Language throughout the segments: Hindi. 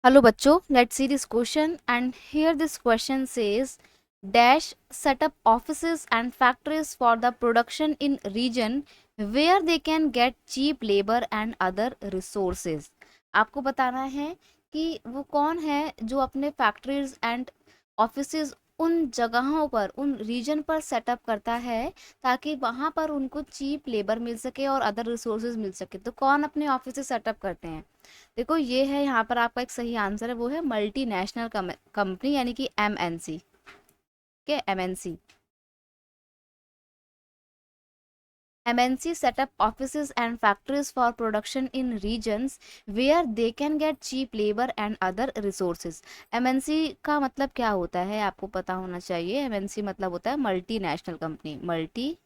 Hello bachcho, let's see this question, and here this question says dash set up offices and factories for the production in region where they can get cheap labor and other resources. आपको बताना है कि वो कौन है जो अपने फैक्ट्रीज एंड ऑफिसेज उन जगहों पर उन रीजन पर सेटअप करता है ताकि वहां पर उनको चीप लेबर मिल सके और अदर रिसोर्सेज मिल सके। तो कौन अपने ऑफिस सेटअप करते हैं? देखो ये है, यहाँ पर आपका एक सही आंसर है, वो है मल्टीनेशनल कंपनी यानी कि एमएनसी के MNC. MNC set up offices and factories for production in regions where they can get cheap labor and other resources. MNC का मतलब क्या होता है आपको पता होना चाहिए। MNC मतलब होता है मल्टीनेशनल कंपनी, मल्टी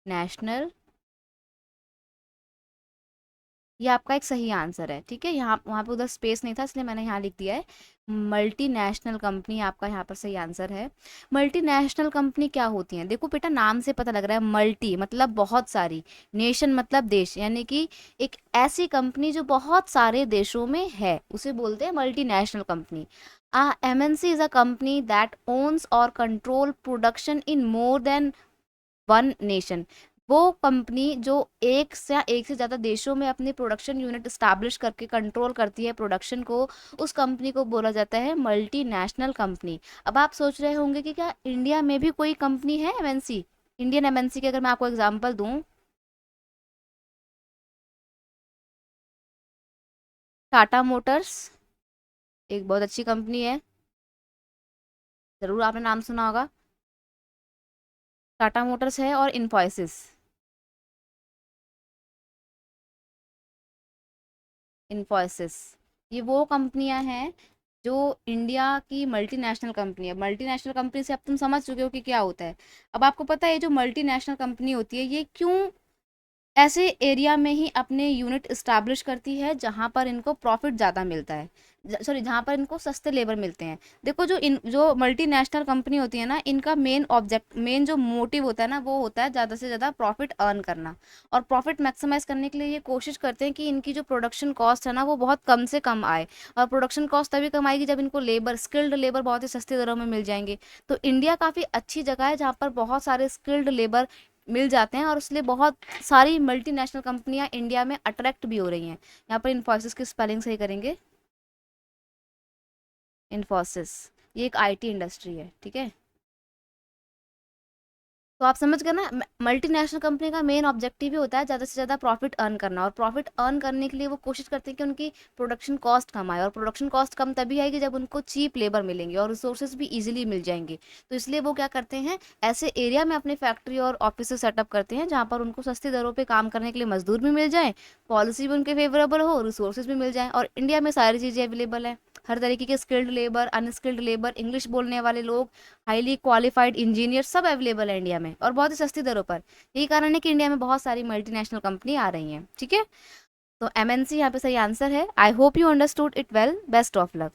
नेशनल। ये आपका एक सही आंसर है, ठीक है। यहाँ वहाँ पे उधर स्पेस नहीं था इसलिए मैंने यहाँ लिख दिया है मल्टीनेशनल कंपनी। आपका यहाँ पर सही आंसर है। मल्टीनेशनल कंपनी क्या होती हैं? देखो बेटा, नाम से पता लग रहा है, मल्टी मतलब बहुत सारी, नेशन मतलब देश, यानी कि एक ऐसी कंपनी जो बहुत सारे देशों में है उसे बोलते हैं multinational company. MNC is a company that owns or control production in more than one nation. वो कंपनी जो एक से ज़्यादा देशों में अपनी प्रोडक्शन यूनिट स्टैब्लिश करके कंट्रोल करती है प्रोडक्शन को, उस कंपनी को बोला जाता है मल्टीनेशनल कंपनी। अब आप सोच रहे होंगे कि क्या इंडिया में भी कोई कंपनी है एमएनसी? इंडियन एमएनसी के अगर मैं आपको एग्जांपल दूं, टाटा मोटर्स एक बहुत अच्छी कंपनी है, जरूर आपने नाम सुना होगा। टाटा मोटर्स है, और इन्फोसिस। इन्फोसिस ये वो कंपनियां हैं जो इंडिया की मल्टीनेशनल कंपनी है। मल्टीनेशनल कंपनी से अब तुम समझ चुके हो कि क्या होता है। अब आपको पता है ये जो मल्टीनेशनल कंपनी होती है ये क्यों ऐसे एरिया में ही अपने यूनिट इस्टेब्लिश करती है जहां पर इनको प्रॉफिट ज़्यादा मिलता है, सॉरी जहां पर इनको सस्ते लेबर मिलते हैं। देखो जो मल्टीनेशनल कंपनी होती है ना, इनका मेन जो मोटिव होता है ना, वो होता है ज़्यादा से ज़्यादा प्रॉफिट अर्न करना। और प्रॉफिट मैक्सिमाइज करने के लिए ये कोशिश करते हैं कि इनकी जो प्रोडक्शन कॉस्ट है ना वो बहुत कम से कम आए। और प्रोडक्शन कॉस्ट तभी कम आएगी जब इनको स्किल्ड लेबर बहुत ही सस्ते दरों में मिल जाएंगे। तो इंडिया काफ़ी अच्छी जगह है जहाँ पर बहुत सारे स्किल्ड लेबर मिल जाते हैं, और इसलिए बहुत सारी मल्टीनेशनल कंपनियां इंडिया में अट्रैक्ट भी हो रही हैं। यहाँ पर इन्फोसिस की स्पेलिंग सही करेंगे, इन्फोसिस। ये एक आईटी इंडस्ट्री है, ठीक है। तो आप समझ गए ना, मल्टीनेशनल कंपनी का मेन ऑब्जेक्टिव ही होता है ज़्यादा से ज़्यादा प्रॉफिट अर्न करना। और प्रॉफिट अर्न करने के लिए वो कोशिश करते हैं कि उनकी प्रोडक्शन कॉस्ट कम आए, और प्रोडक्शन कॉस्ट कम तभी आएगी जब उनको चीप लेबर मिलेंगे और रिसोर्सेज भी इजीली मिल जाएंगे। तो इसलिए वो क्या करते हैं, ऐसे एरिया में अपने फैक्ट्री और ऑफिस सेटअप करते हैं जहाँ पर उनको सस्ती दरों पर काम करने के लिए मजदूर भी मिल जाए, पॉलिसी भी उनके फेवरेबल हो, रिसोर्सेज भी मिल जाए। और इंडिया में सारी चीज़ें अवेलेबल हैं, हर तरीके के skilled labour, unskilled labour, English बोलने वाले लोग, हाईली क्वालिफाइड इंजीनियर, सब अवेलेबल है इंडिया में और बहुत ही सस्ती दरों पर। यही कारण है कि इंडिया में बहुत सारी मल्टीनेशनल कंपनी आ रही हैं, ठीक है। तो एमएनसी यहाँ पे सही आंसर है। I hope you understood it well. Best of luck.